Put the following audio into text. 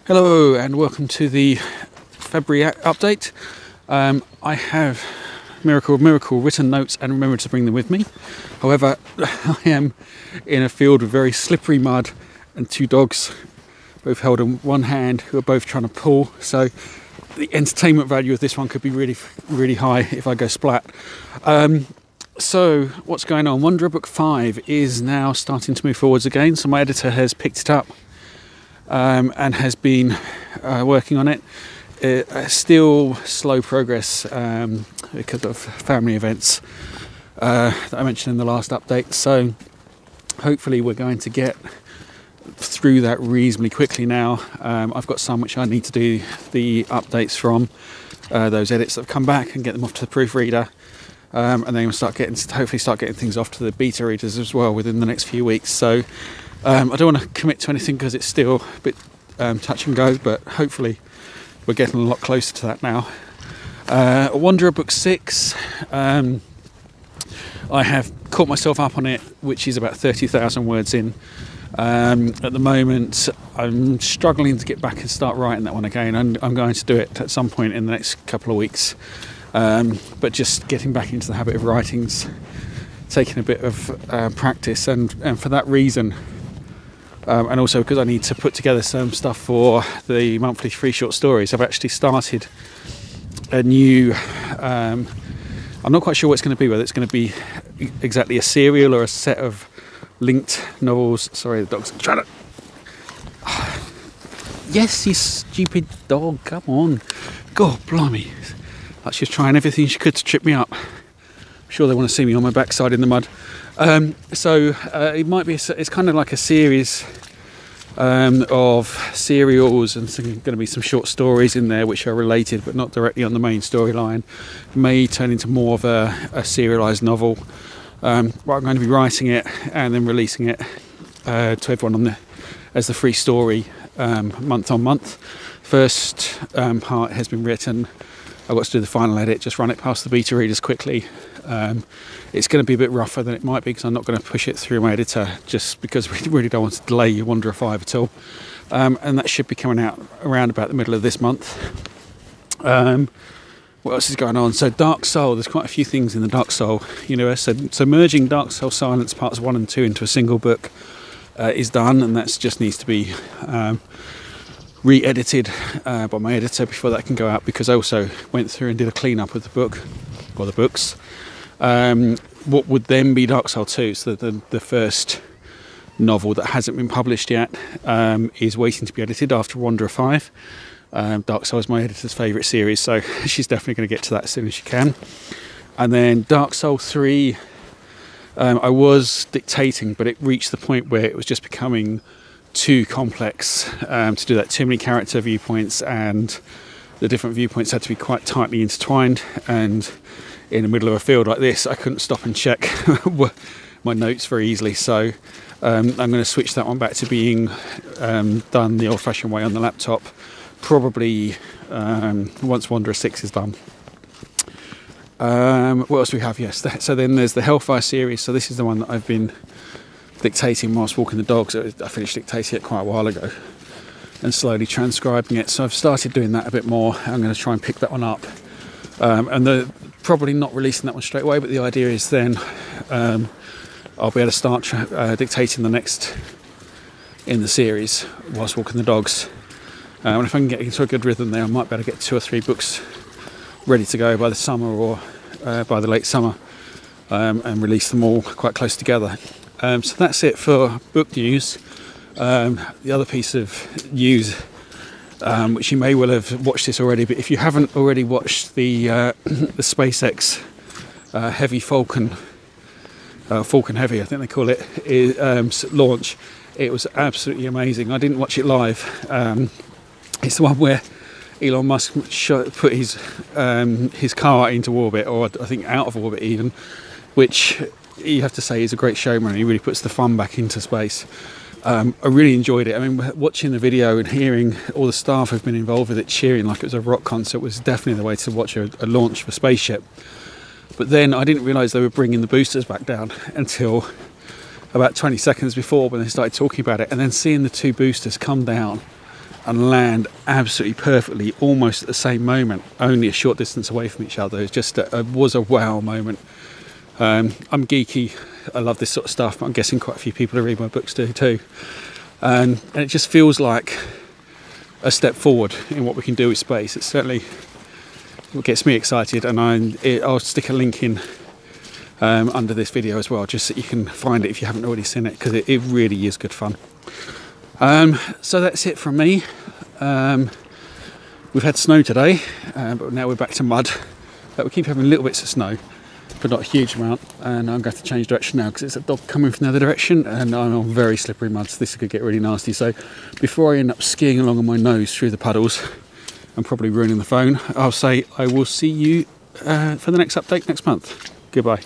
Hello and welcome to the February update. I have miracle written notes and remembered to bring them with me. However, I am in a field with very slippery mud and two dogs, both held in one hand, who are both trying to pull. So the entertainment value of this one could be really high if I go splat. So what's going on? Wanderer Book 5 is now starting to move forwards again. So my editor has picked it up and has been working on it. Still slow progress because of family events that I mentioned in the last update. So hopefully we're going to get through that reasonably quickly now. I've got some which I need to do the updates from, those edits that have come back, and get them off to the proofreader. And then we'll hopefully start getting things off to the beta readers as well within the next few weeks. So I don't want to commit to anything because it's still a bit touch and go, but hopefully we're getting a lot closer to that now. Wanderer Book 6, I have caught myself up on it, which is about 30,000 words in. At the moment I'm struggling to get back and start writing that one again. I'm going to do it at some point in the next couple of weeks, but just getting back into the habit of writing's taking a bit of practice, and for that reason, and also because I need to put together some stuff for the monthly free short stories, I've actually started a new, I'm not quite sure what it's going to be, whether it's going to be exactly a serial or a set of linked novels. Sorry, the dog's trying to... Yes, you stupid dog, come on. God, blimey. Like she's trying everything she could to trip me up. I'm sure they want to see me on my backside in the mud. So it might be, it's kind of like a series of serials, and there's going to be some short stories in there which are related but not directly on the main storyline. May turn into more of a serialised novel. Well, I'm going to be writing it and then releasing it to everyone as the free story month on month. First part has been written. I've got to do the final edit, just run it past the beta readers quickly. It's going to be a bit rougher than it might be because I'm not going to push it through my editor, just because we really don't want to delay Wanderer 5 at all. And that should be coming out around about the middle of this month. What else is going on? So Dark Soul, there's quite a few things in the Dark Soul universe. So merging Dark Soul Silence parts 1 and 2 into a single book is done, and that just needs to be re-edited by my editor before that can go out, because I also went through and did a clean-up of the book, or the books. What would then be Dark Soul 2, so the first novel that hasn't been published yet, is waiting to be edited after Wanderer 5. Dark Soul is my editor's favourite series, so she's definitely going to get to that as soon as she can. And then Dark Soul 3, I was dictating, but it reached the point where it was just becoming too complex to do that. Too many character viewpoints, and the different viewpoints had to be quite tightly intertwined, and in the middle of a field like this I couldn't stop and check my notes very easily. So I'm going to switch that one back to being done the old-fashioned way on the laptop, probably once Wanderer 6 is done. What else do we have? Yes, so then there's the Hellfire series. So this is the one that I've been dictating whilst walking the dogs. I finished dictating it quite a while ago and slowly transcribing it, so I've started doing that a bit more. I'm going to try and pick that one up, and probably not releasing that one straight away, but the idea is then I'll be able to start dictating the next in the series whilst walking the dogs, and if I can get into a good rhythm there, I might be able to get 2 or 3 books ready to go by the summer, or by the late summer, and release them all quite close together. So that's it for book news. The other piece of news, which you may well have watched this already, but if you haven't already watched the SpaceX Heavy Falcon Heavy, I think they call it, launch, it was absolutely amazing. I didn't watch it live. It's the one where Elon Musk put his car into orbit, or I think out of orbit even, which you have to say is a great showman. He really puts the fun back into space. I really enjoyed it. I mean, watching the video and hearing all the staff who've been involved with it cheering like it was a rock concert was definitely the way to watch a launch of a spaceship. But then I didn't realise they were bringing the boosters back down until about 20 seconds before, when they started talking about it, and then seeing the 2 boosters come down and land absolutely perfectly, almost at the same moment, only a short distance away from each other. It was a wow moment. I'm geeky, I love this sort of stuff, but I'm guessing quite a few people who read my books do too. And it just feels like a step forward in what we can do with space. It's certainly what gets me excited, and I'll stick a link in under this video as well, just so you can find it if you haven't already seen it, because it really is good fun. So that's it from me. We've had snow today, but now we're back to mud. We keep having little bits of snow, but not a huge amount, and I'm going to change direction now because it's a dog coming from the other direction and I'm on very slippery mud, so this could get really nasty. So before I end up skiing along on my nose through the puddles and probably ruining the phone, I'll say I will see you for the next update next month. Goodbye.